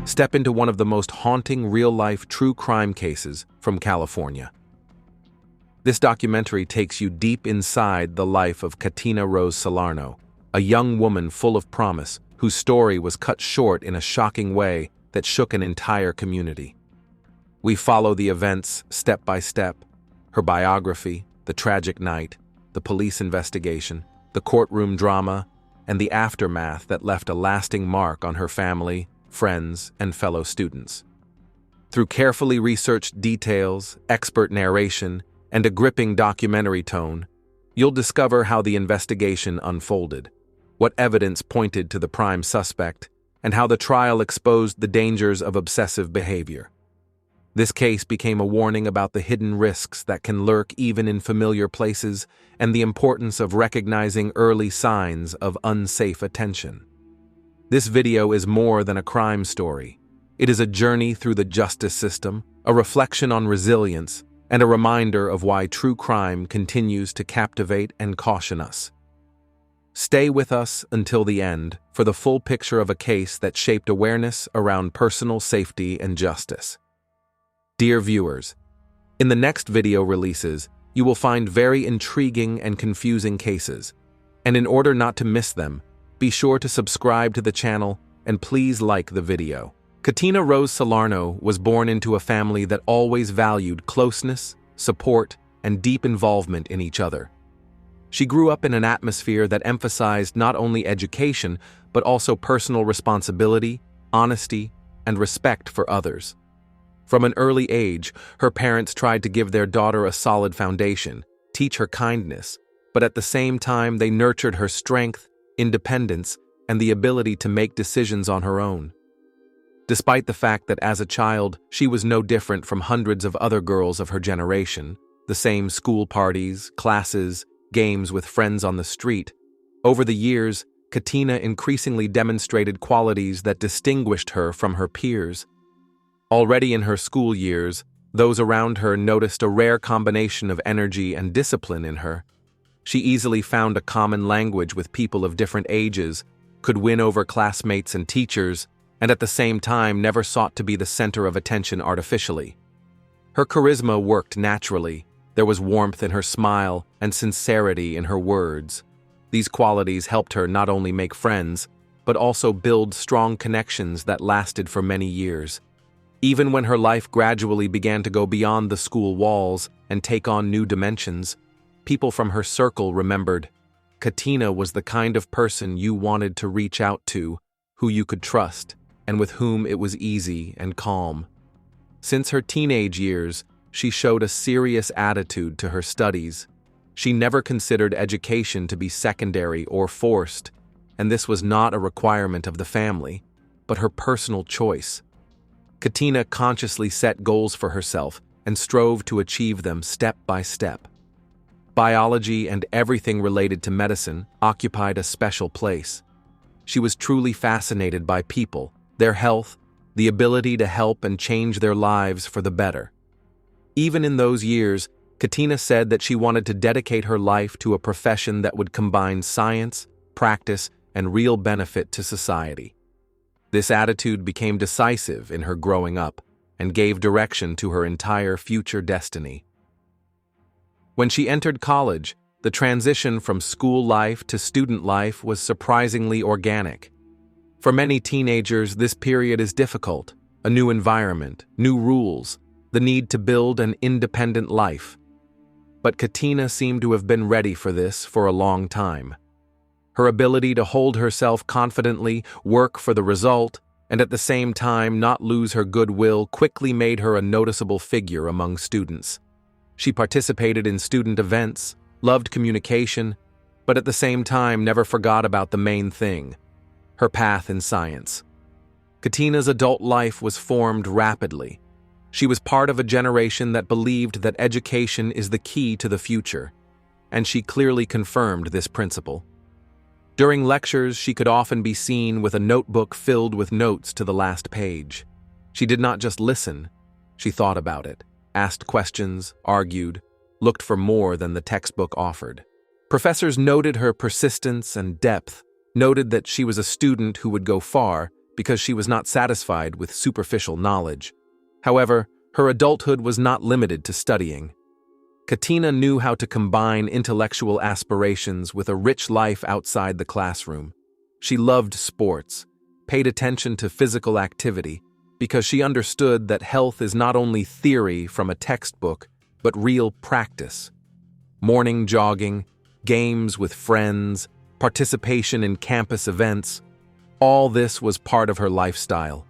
step into one of the most haunting real-life true crime cases from California. This documentary takes you deep inside the life of Catina Rose Salarno, a young woman full of promise whose story was cut short in a shocking way that shook an entire community. We follow the events step by step, her biography, the tragic night, the police investigation, the courtroom drama, and the aftermath that left a lasting mark on her family, friends, and fellow students. Through carefully researched details, expert narration, and a gripping documentary tone, you'll discover how the investigation unfolded, what evidence pointed to the prime suspect, and how the trial exposed the dangers of obsessive behavior. This case became a warning about the hidden risks that can lurk even in familiar places and the importance of recognizing early signs of unsafe attention. This video is more than a crime story. It is a journey through the justice system, a reflection on resilience, and a reminder of why true crime continues to captivate and caution us. Stay with us until the end for the full picture of a case that shaped awareness around personal safety and justice. Dear viewers, in the next video releases, you will find very intriguing and confusing cases, and in order not to miss them, be sure to subscribe to the channel and please like the video. Catina Rose Salarno was born into a family that always valued closeness, support, and deep involvement in each other. She grew up in an atmosphere that emphasized not only education, but also personal responsibility, honesty, and respect for others. From an early age, her parents tried to give their daughter a solid foundation, teach her kindness, but at the same time they nurtured her strength, independence, and the ability to make decisions on her own. Despite the fact that as a child, she was no different from hundreds of other girls of her generation, the same school parties, classes, games with friends on the street, over the years, Catina increasingly demonstrated qualities that distinguished her from her peers. Already in her school years, those around her noticed a rare combination of energy and discipline in her. She easily found a common language with people of different ages, could win over classmates and teachers, and at the same time never sought to be the center of attention artificially. Her charisma worked naturally. There was warmth in her smile and sincerity in her words. These qualities helped her not only make friends, but also build strong connections that lasted for many years. Even when her life gradually began to go beyond the school walls and take on new dimensions, people from her circle remembered, Catina was the kind of person you wanted to reach out to, who you could trust, and with whom it was easy and calm. Since her teenage years, she showed a serious attitude to her studies. She never considered education to be secondary or forced, and this was not a requirement of the family, but her personal choice. Catina consciously set goals for herself and strove to achieve them step by step. Biology and everything related to medicine occupied a special place. She was truly fascinated by people, their health, the ability to help and change their lives for the better. Even in those years, Catina said that she wanted to dedicate her life to a profession that would combine science, practice, and real benefit to society. This attitude became decisive in her growing up and gave direction to her entire future destiny. When she entered college, the transition from school life to student life was surprisingly organic. For many teenagers, this period is difficult: a new environment, new rules, the need to build an independent life. But Catina seemed to have been ready for this for a long time. Her ability to hold herself confidently, work for the result, and at the same time not lose her goodwill quickly made her a noticeable figure among students. She participated in student events, loved communication, but at the same time never forgot about the main thing: her path in science. Catina's adult life was formed rapidly. She was part of a generation that believed that education is the key to the future, and she clearly confirmed this principle. During lectures, she could often be seen with a notebook filled with notes to the last page. She did not just listen, she thought about it, asked questions, argued, looked for more than the textbook offered. Professors noted her persistence and depth, noted that she was a student who would go far, because she was not satisfied with superficial knowledge. However, her adulthood was not limited to studying. Catina knew how to combine intellectual aspirations with a rich life outside the classroom. She loved sports, paid attention to physical activity, because she understood that health is not only theory from a textbook, but real practice. Morning jogging, games with friends, participation in campus events, all this was part of her lifestyle.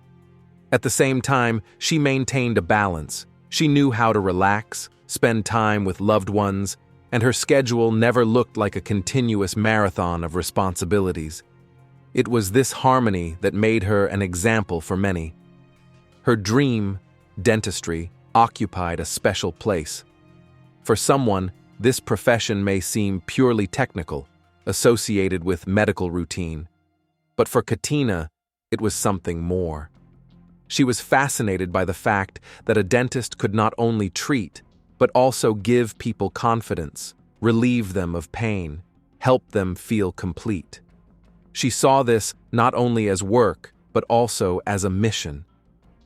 At the same time, she maintained a balance. She knew how to relax, spend time with loved ones, and her schedule never looked like a continuous marathon of responsibilities. It was this harmony that made her an example for many. Her dream, dentistry, occupied a special place. For someone, this profession may seem purely technical, associated with medical routine. But for Catina, it was something more. She was fascinated by the fact that a dentist could not only treat, but also give people confidence, relieve them of pain, help them feel complete. She saw this not only as work, but also as a mission.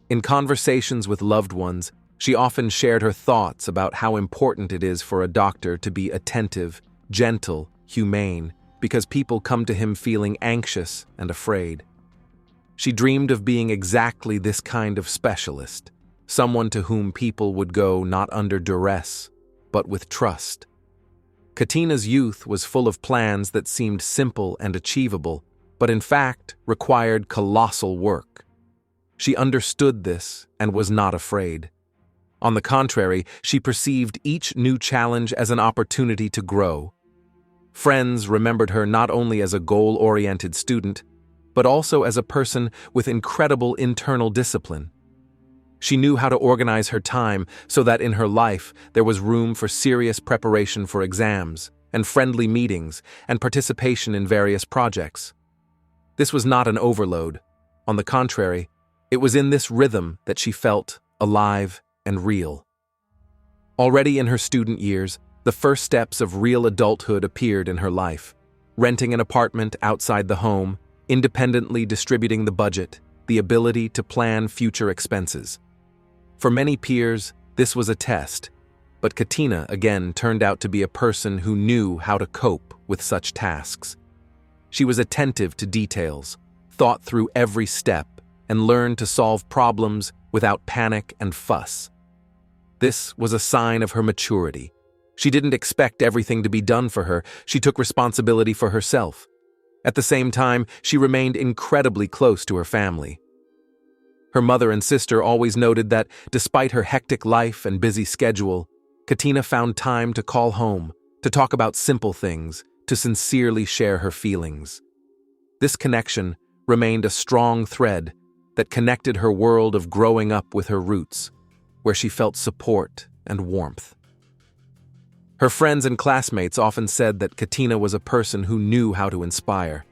In conversations with loved ones, she often shared her thoughts about how important it is for a doctor to be attentive, gentle, humane, because people come to him feeling anxious and afraid. She dreamed of being exactly this kind of specialist, someone to whom people would go not under duress, but with trust. Catina's youth was full of plans that seemed simple and achievable, but in fact required colossal work. She understood this and was not afraid. On the contrary, she perceived each new challenge as an opportunity to grow. Friends remembered her not only as a goal-oriented student, but also as a person with incredible internal discipline. She knew how to organize her time so that in her life there was room for serious preparation for exams, and friendly meetings, and participation in various projects. This was not an overload. On the contrary, it was in this rhythm that she felt alive and real. Already in her student years, the first steps of real adulthood appeared in her life. Renting an apartment outside the home, independently distributing the budget, the ability to plan future expenses. For many peers, this was a test, but Catina again turned out to be a person who knew how to cope with such tasks. She was attentive to details, thought through every step, and learned to solve problems without panic and fuss. This was a sign of her maturity. She didn't expect everything to be done for her. She took responsibility for herself. At the same time, she remained incredibly close to her family. Her mother and sister always noted that, despite her hectic life and busy schedule, Catina found time to call home, to talk about simple things, to sincerely share her feelings. This connection remained a strong thread that connected her world of growing up with her roots, where she felt support and warmth. Her friends and classmates often said that Catina was a person who knew how to inspire.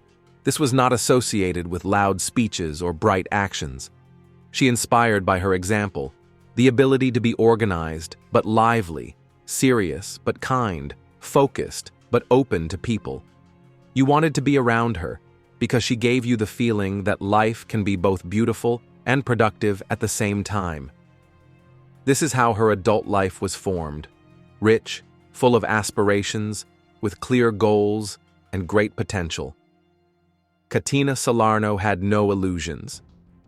This was not associated with loud speeches or bright actions. She inspired by her example, the ability to be organized but lively, serious but kind, focused but open to people. You wanted to be around her because she gave you the feeling that life can be both beautiful and productive at the same time. This is how her adult life was formed, rich, full of aspirations, with clear goals and great potential. Catina Salarno had no illusions.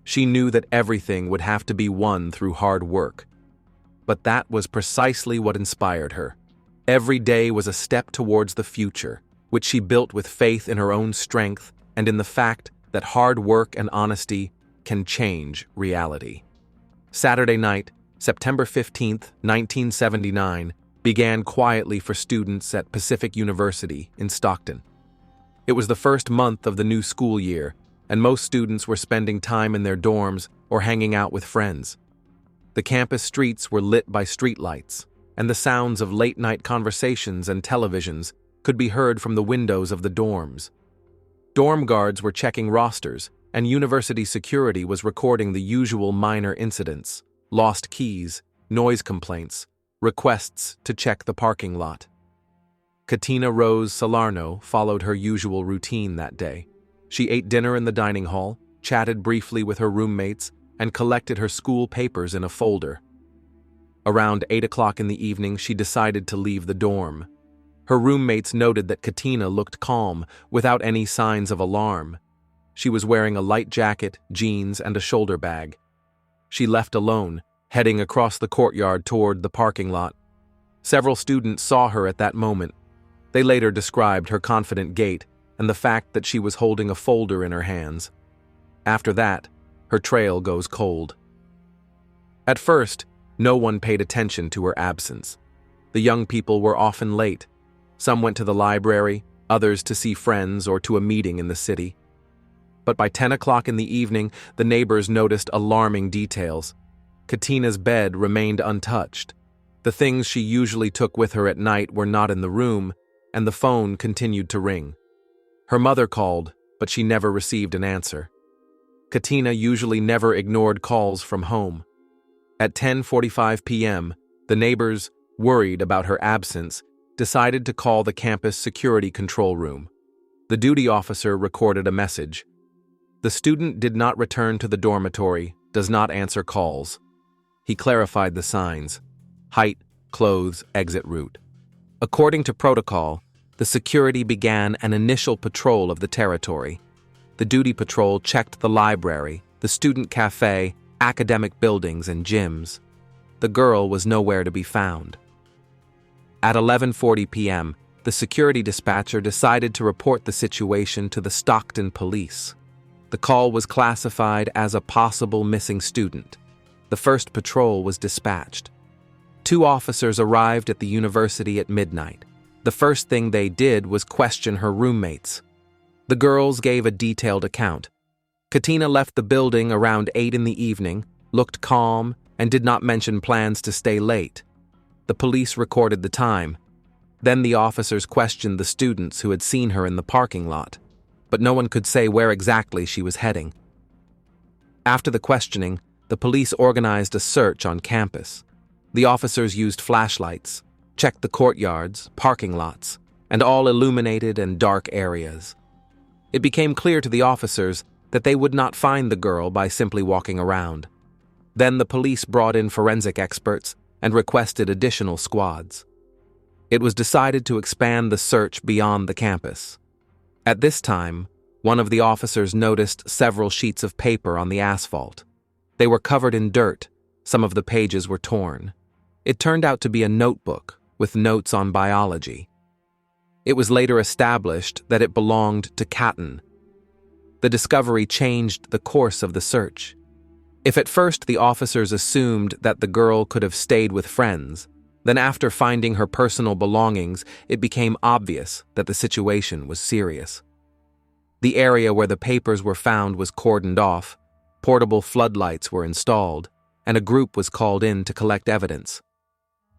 She knew that everything would have to be won through hard work. But that was precisely what inspired her. Every day was a step towards the future, which she built with faith in her own strength and in the fact that hard work and honesty can change reality. Saturday night, September 15th, 1979, began quietly for students at Pacific University in Stockton. It was the first month of the new school year, and most students were spending time in their dorms or hanging out with friends. The campus streets were lit by streetlights, and the sounds of late-night conversations and televisions could be heard from the windows of the dorms. Dorm guards were checking rosters, and university security was recording the usual minor incidents: lost keys, noise complaints, requests to check the parking lot. Catina Rose Salarno followed her usual routine that day. She ate dinner in the dining hall, chatted briefly with her roommates, and collected her school papers in a folder. Around 8 o'clock in the evening, she decided to leave the dorm. Her roommates noted that Catina looked calm, without any signs of alarm. She was wearing a light jacket, jeans, and a shoulder bag. She left alone, heading across the courtyard toward the parking lot. Several students saw her at that moment. They later described her confident gait and the fact that she was holding a folder in her hands. After that, her trail goes cold. At first, no one paid attention to her absence. The young people were often late. Some went to the library, others to see friends or to a meeting in the city. But by 10 o'clock in the evening, the neighbors noticed alarming details. Catina's bed remained untouched. The things she usually took with her at night were not in the room, and the phone continued to ring. Her mother called, but she never received an answer. Catina usually never ignored calls from home. At 10:45 p.m., the neighbors, worried about her absence, decided to call the campus security control room. The duty officer recorded a message. The student did not return to the dormitory, does not answer calls. He clarified the signs: height, clothes, exit route. According to protocol, the security began an initial patrol of the territory. The duty patrol checked the library, the student cafe, academic buildings, and gyms. The girl was nowhere to be found. At 11:40 p.m., the security dispatcher decided to report the situation to the Stockton police. The call was classified as a possible missing student. The first patrol was dispatched. 2 officers arrived at the university at midnight. The first thing they did was question her roommates. The girls gave a detailed account. Catina left the building around 8 in the evening, looked calm, and did not mention plans to stay late. The police recorded the time. Then the officers questioned the students who had seen her in the parking lot, but no one could say where exactly she was heading. After the questioning, the police organized a search on campus. The officers used flashlights, checked the courtyards, parking lots, and all illuminated and dark areas. It became clear to the officers that they would not find the girl by simply walking around. Then the police brought in forensic experts and requested additional squads. It was decided to expand the search beyond the campus. At this time, one of the officers noticed several sheets of paper on the asphalt. They were covered in dirt. Some of the pages were torn. It turned out to be a notebook with notes on biology. It was later established that it belonged to Catin. The discovery changed the course of the search. If at first the officers assumed that the girl could have stayed with friends, then after finding her personal belongings, it became obvious that the situation was serious. The area where the papers were found was cordoned off, portable floodlights were installed, and a group was called in to collect evidence.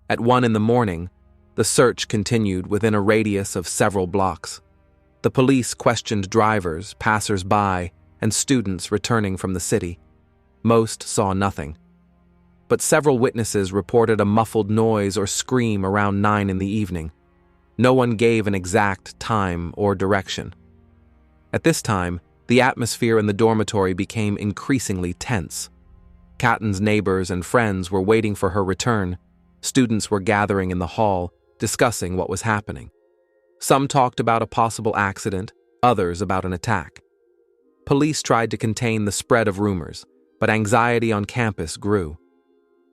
At 1 in the morning, the search continued within a radius of several blocks. The police questioned drivers, passers-by, and students returning from the city. Most saw nothing. But several witnesses reported a muffled noise or scream around 9 in the evening. No one gave an exact time or direction. At this time, the atmosphere in the dormitory became increasingly tense. Catin's neighbors and friends were waiting for her return. Students were gathering in the hall, discussing what was happening. Some talked about a possible accident, others about an attack. Police tried to contain the spread of rumors, but anxiety on campus grew.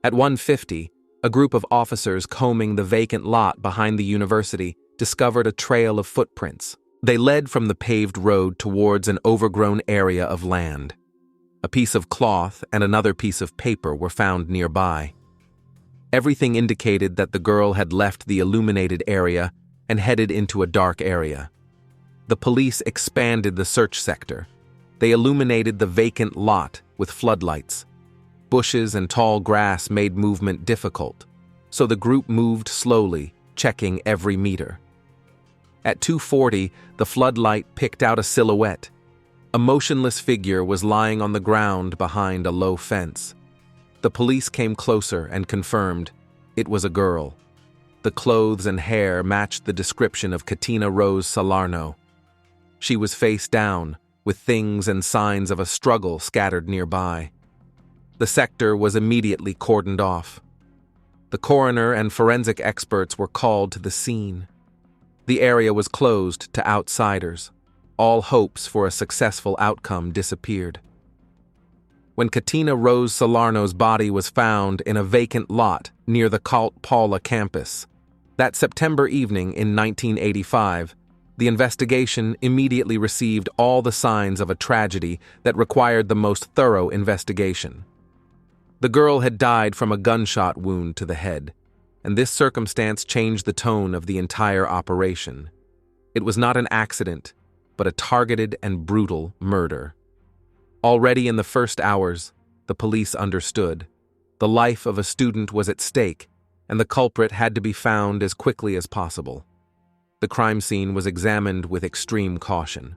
At 1:50, a group of officers combing the vacant lot behind the university discovered a trail of footprints. They led from the paved road towards an overgrown area of land. A piece of cloth and another piece of paper were found nearby. Everything indicated that the girl had left the illuminated area and headed into a dark area. The police expanded the search sector. They illuminated the vacant lot with floodlights. Bushes and tall grass made movement difficult, so the group moved slowly, checking every meter. At 2:40, the floodlight picked out a silhouette. A motionless figure was lying on the ground behind a low fence. The police came closer and confirmed it was a girl. The clothes and hair matched the description of Catina Rose Salarno. She was face down, with things and signs of a struggle scattered nearby. The sector was immediately cordoned off. The coroner and forensic experts were called to the scene. The area was closed to outsiders. All hopes for a successful outcome disappeared. When Catina Rose Salarno's body was found in a vacant lot near the Calt Paula campus, that September evening in 1985, the investigation immediately received all the signs of a tragedy that required the most thorough investigation. The girl had died from a gunshot wound to the head, and this circumstance changed the tone of the entire operation. It was not an accident, but a targeted and brutal murder. Already in the first hours, the police understood. The life of a student was at stake, and the culprit had to be found as quickly as possible. The crime scene was examined with extreme caution.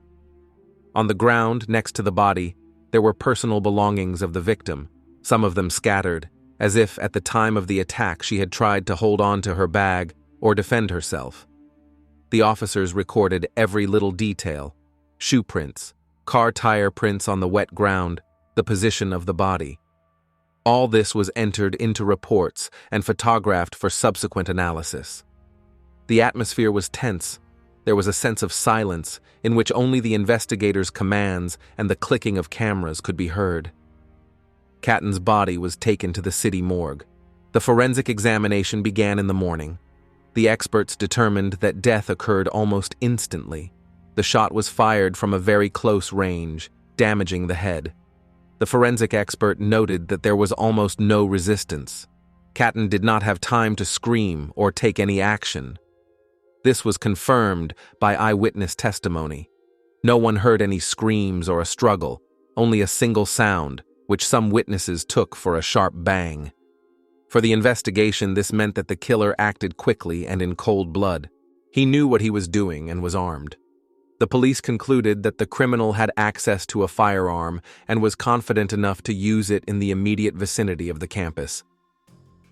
On the ground next to the body, there were personal belongings of the victim, some of them scattered, as if at the time of the attack she had tried to hold on to her bag or defend herself. The officers recorded every little detail: shoe prints, car tire prints on the wet ground, the position of the body. All this was entered into reports and photographed for subsequent analysis. The atmosphere was tense. There was a sense of silence in which only the investigators' commands and the clicking of cameras could be heard. Catin's body was taken to the city morgue. The forensic examination began in the morning. The experts determined that death occurred almost instantly. The shot was fired from a very close range, damaging the head. The forensic expert noted that there was almost no resistance. Catin did not have time to scream or take any action. This was confirmed by eyewitness testimony. No one heard any screams or a struggle, only a single sound, which some witnesses took for a sharp bang. For the investigation, this meant that the killer acted quickly and in cold blood. He knew what he was doing and was armed. The police concluded that the criminal had access to a firearm and was confident enough to use it in the immediate vicinity of the campus.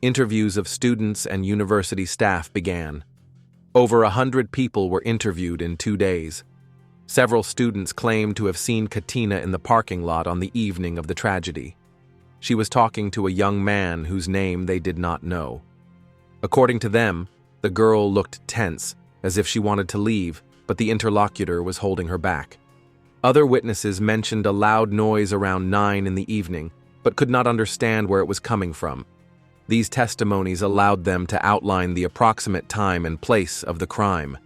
Interviews of students and university staff began. Over 100 people were interviewed in 2 days. Several students claimed to have seen Catina in the parking lot on the evening of the tragedy. She was talking to a young man whose name they did not know. According to them, the girl looked tense, as if she wanted to leave, but the interlocutor was holding her back. Other witnesses mentioned a loud noise around 9 in the evening, but could not understand where it was coming from. These testimonies allowed them to outline the approximate time and place of the crime.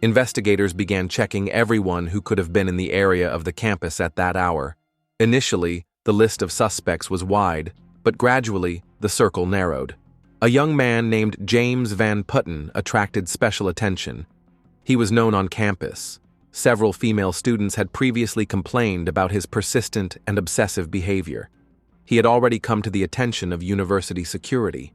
Investigators began checking everyone who could have been in the area of the campus at that hour. Initially, the list of suspects was wide, but gradually, the circle narrowed. A young man named James Van Putten attracted special attention. He was known on campus. Several female students had previously complained about his persistent and obsessive behavior. He had already come to the attention of university security.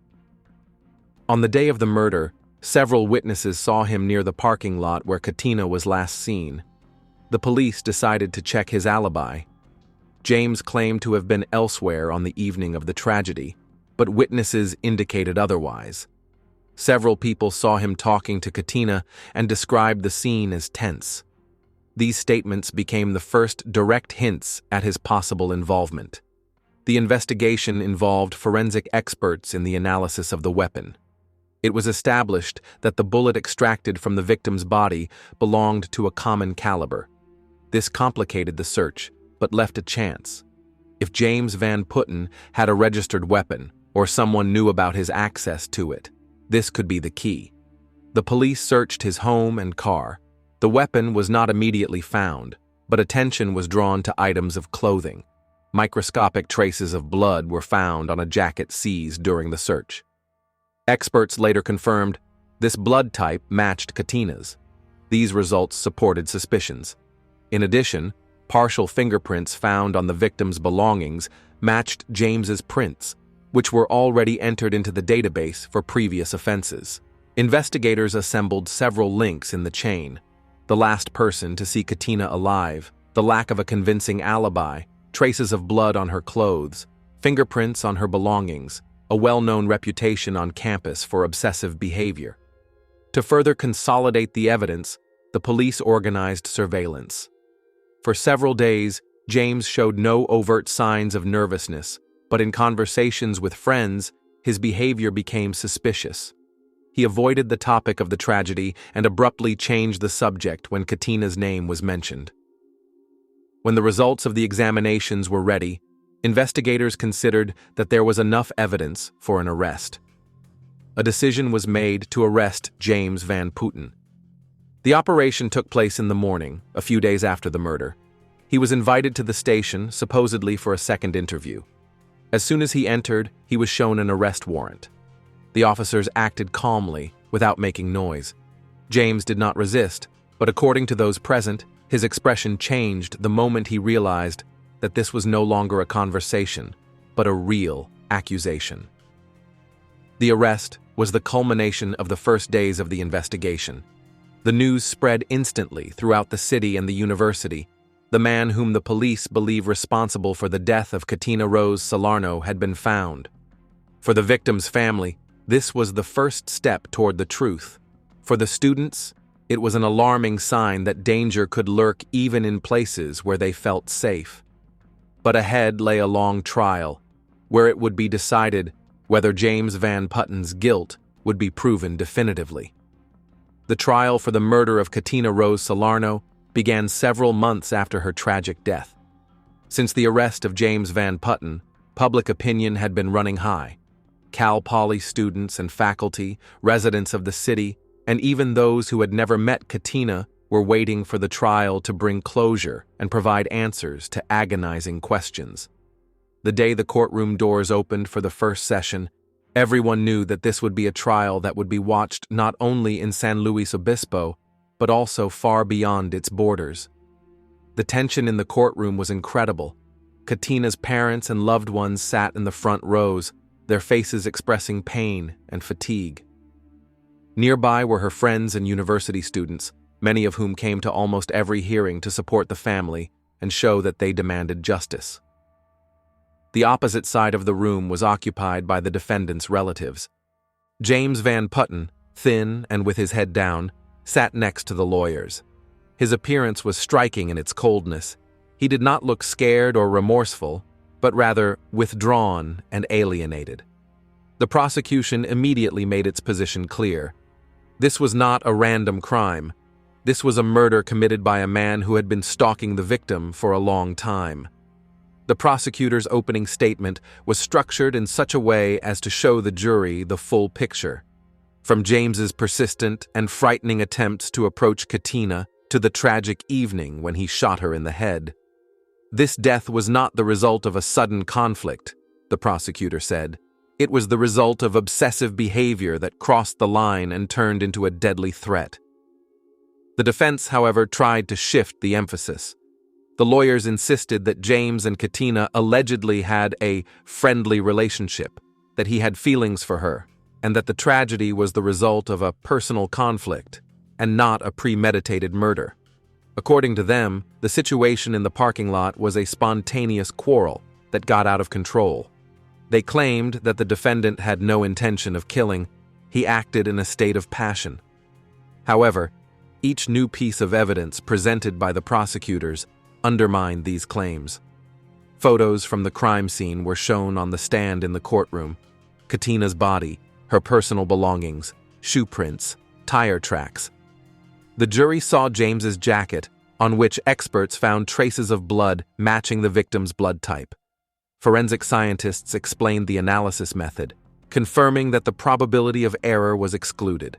On the day of the murder, several witnesses saw him near the parking lot where Catina was last seen. The police decided to check his alibi. James claimed to have been elsewhere on the evening of the tragedy, but witnesses indicated otherwise. Several people saw him talking to Catina and described the scene as tense. These statements became the first direct hints at his possible involvement. The investigation involved forensic experts in the analysis of the weapon. It was established that the bullet extracted from the victim's body belonged to a common caliber. This complicated the search, but left a chance. If James Van Putten had a registered weapon, or someone knew about his access to it, this could be the key. The police searched his home and car. The weapon was not immediately found, but attention was drawn to items of clothing. Microscopic traces of blood were found on a jacket seized during the search. Experts later confirmed this blood type matched Catina's. These results supported suspicions. In addition, partial fingerprints found on the victim's belongings matched James's prints, which were already entered into the database for previous offenses. Investigators assembled several links in the chain: the last person to see Catina alive, the lack of a convincing alibi, traces of blood on her clothes, fingerprints on her belongings, a well-known reputation on campus for obsessive behavior. To further consolidate the evidence, the police organized surveillance. For several days, James showed no overt signs of nervousness, but in conversations with friends, his behavior became suspicious. He avoided the topic of the tragedy and abruptly changed the subject when Catina's name was mentioned. When the results of the examinations were ready, investigators considered that there was enough evidence for an arrest. A decision was made to arrest James Van Putten. The operation took place in the morning, a few days after the murder. He was invited to the station, supposedly for a second interview. As soon as he entered, he was shown an arrest warrant. The officers acted calmly, without making noise. James did not resist, but according to those present, his expression changed the moment he realized that this was no longer a conversation, but a real accusation. The arrest was the culmination of the first days of the investigation. The news spread instantly throughout the city and the university. The man whom the police believe responsible for the death of Catina Rose Salarno had been found. For the victim's family, this was the first step toward the truth. For the students, it was an alarming sign that danger could lurk even in places where they felt safe. But ahead lay a long trial, where it would be decided whether James Van Putten's guilt would be proven definitively. The trial for the murder of Catina Rose Salarno began several months after her tragic death. Since the arrest of James Van Putten, public opinion had been running high. Cal Poly students and faculty, residents of the city, and even those who had never met Catina were waiting for the trial to bring closure and provide answers to agonizing questions. The day the courtroom doors opened for the first session, everyone knew that this would be a trial that would be watched not only in San Luis Obispo, but also far beyond its borders. The tension in the courtroom was incredible. Catina's parents and loved ones sat in the front rows, their faces expressing pain and fatigue. Nearby were her friends and university students, many of whom came to almost every hearing to support the family and show that they demanded justice. The opposite side of the room was occupied by the defendant's relatives. James Van Putten, thin and with his head down, sat next to the lawyers. His appearance was striking in its coldness. He did not look scared or remorseful, but rather withdrawn and alienated. The prosecution immediately made its position clear. This was not a random crime. This was a murder committed by a man who had been stalking the victim for a long time. The prosecutor's opening statement was structured in such a way as to show the jury the full picture. From James's persistent and frightening attempts to approach Catina to the tragic evening when he shot her in the head. This death was not the result of a sudden conflict, the prosecutor said. It was the result of obsessive behavior that crossed the line and turned into a deadly threat. The defense, however, tried to shift the emphasis. The lawyers insisted that James and Catina allegedly had a friendly relationship, that he had feelings for her, and that the tragedy was the result of a personal conflict and not a premeditated murder. According to them, the situation in the parking lot was a spontaneous quarrel that got out of control. They claimed that the defendant had no intention of killing. He acted in a state of passion. However, each new piece of evidence presented by the prosecutors undermined these claims. Photos from the crime scene were shown on the stand in the courtroom. Catina's body, her personal belongings, shoe prints, tire tracks. The jury saw James's jacket, on which experts found traces of blood matching the victim's blood type. Forensic scientists explained the analysis method, confirming that the probability of error was excluded.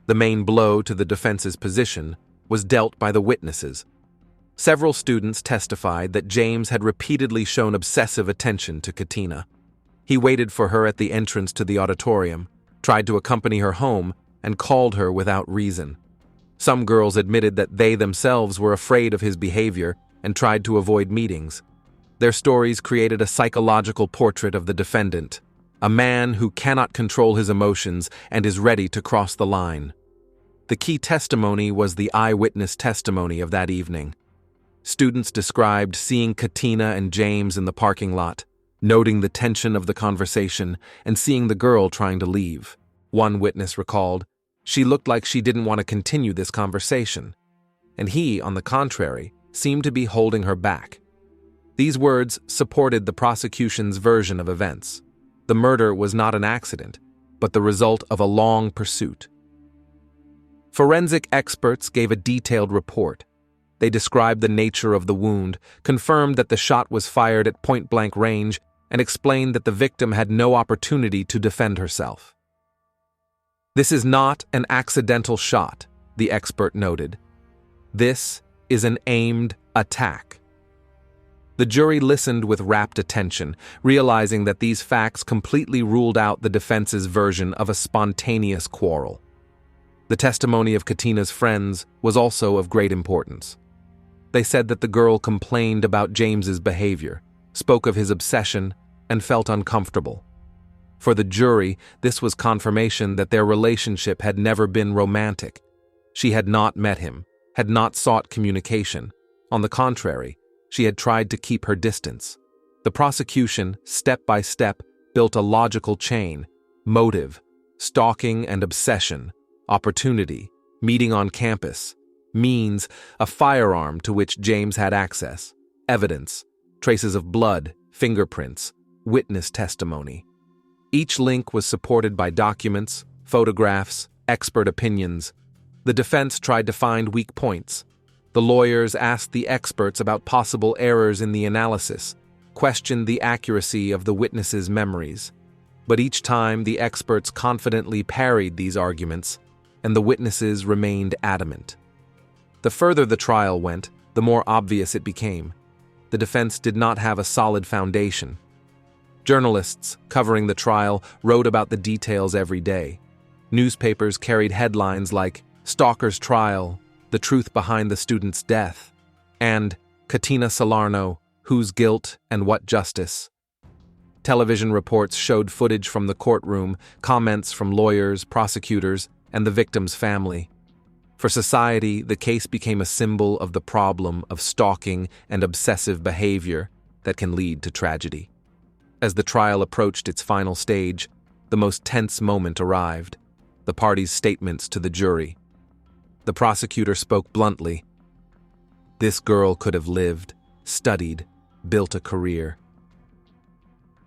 The main blow to the defense's position was dealt by the witnesses. Several students testified that James had repeatedly shown obsessive attention to Catina. He waited for her at the entrance to the auditorium, tried to accompany her home, and called her without reason. Some girls admitted that they themselves were afraid of his behavior and tried to avoid meetings. Their stories created a psychological portrait of the defendant, a man who cannot control his emotions and is ready to cross the line. The key testimony was the eyewitness testimony of that evening. Students described seeing Catina and James in the parking lot, noting the tension of the conversation and seeing the girl trying to leave. One witness recalled, "She looked like she didn't want to continue this conversation." And he, on the contrary, seemed to be holding her back. These words supported the prosecution's version of events. The murder was not an accident, but the result of a long pursuit. Forensic experts gave a detailed report. They described the nature of the wound, confirmed that the shot was fired at point-blank range, and explained that the victim had no opportunity to defend herself. "This is not an accidental shot," the expert noted. "This is an aimed attack." The jury listened with rapt attention, realizing that these facts completely ruled out the defense's version of a spontaneous quarrel. The testimony of Catina's friends was also of great importance. They said that the girl complained about James's behavior, spoke of his obsession, and felt uncomfortable. For the jury, this was confirmation that their relationship had never been romantic. She had not met him, had not sought communication. On the contrary, she had tried to keep her distance. The prosecution, step by step, built a logical chain: motive, stalking and obsession, opportunity, meeting on campus, means, a firearm to which James had access, evidence, traces of blood, fingerprints, witness testimony. Each link was supported by documents, photographs, expert opinions. The defense tried to find weak points. The lawyers asked the experts about possible errors in the analysis, questioned the accuracy of the witnesses' memories. But each time the experts confidently parried these arguments, and the witnesses remained adamant. The further the trial went, the more obvious it became. The defense did not have a solid foundation. Journalists covering the trial wrote about the details every day. Newspapers carried headlines like "Stalker's Trial," "The Truth Behind the Student's Death," and "Catina Salarno, Whose Guilt and What Justice." Television reports showed footage from the courtroom, comments from lawyers, prosecutors, and the victim's family. For society, the case became a symbol of the problem of stalking and obsessive behavior that can lead to tragedy. As the trial approached its final stage, the most tense moment arrived: the parties' statements to the jury. The prosecutor spoke bluntly. This girl could have lived, studied, built a career.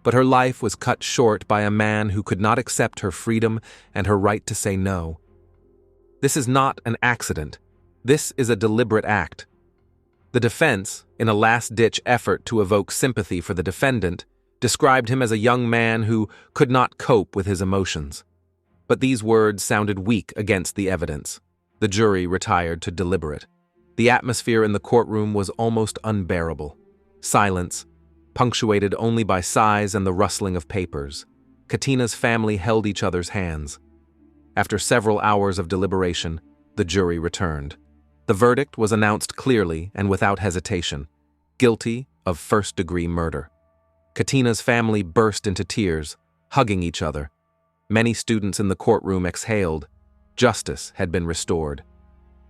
But her life was cut short by a man who could not accept her freedom and her right to say no. This is not an accident. This is a deliberate act. The defense, in a last-ditch effort to evoke sympathy for the defendant, described him as a young man who could not cope with his emotions. But these words sounded weak against the evidence. The jury retired to deliberate. The atmosphere in the courtroom was almost unbearable. Silence, punctuated only by sighs and the rustling of papers. Catina's family held each other's hands. After several hours of deliberation, the jury returned. The verdict was announced clearly and without hesitation: guilty of first-degree murder. Catina's family burst into tears, hugging each other. Many students in the courtroom exhaled. Justice had been restored.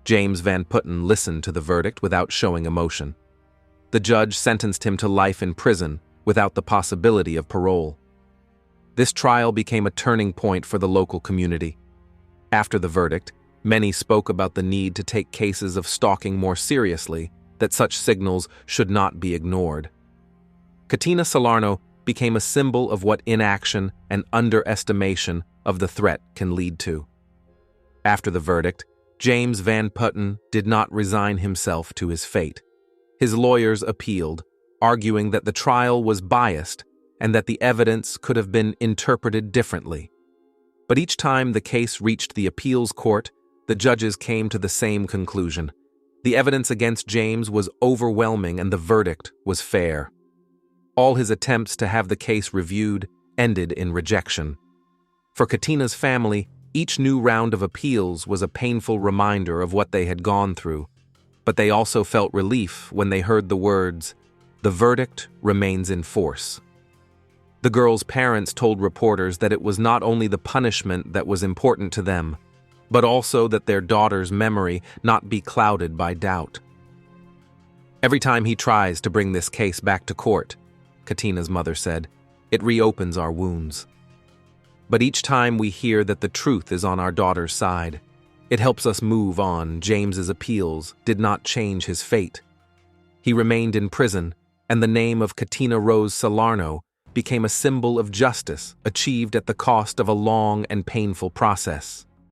James Van Putten listened to the verdict without showing emotion. The judge sentenced him to life in prison without the possibility of parole. This trial became a turning point for the local community. After the verdict, many spoke about the need to take cases of stalking more seriously, that such signals should not be ignored. Catina Salarno became a symbol of what inaction and underestimation of the threat can lead to. After the verdict, James Van Putten did not resign himself to his fate. His lawyers appealed, arguing that the trial was biased and that the evidence could have been interpreted differently. But each time the case reached the appeals court, the judges came to the same conclusion. The evidence against James was overwhelming and the verdict was fair. All his attempts to have the case reviewed ended in rejection. For Catina's family, each new round of appeals was a painful reminder of what they had gone through, but they also felt relief when they heard the words, "The verdict remains in force." The girl's parents told reporters that it was not only the punishment that was important to them, but also that their daughter's memory not be clouded by doubt. "Every time he tries to bring this case back to court," Catina's mother said, "it reopens our wounds. But each time we hear that the truth is on our daughter's side, it helps us move on. James's appeals did not change his fate. He remained in prison, and the name of Catina Rose Salarno became a symbol of justice achieved at the cost of a long and painful process.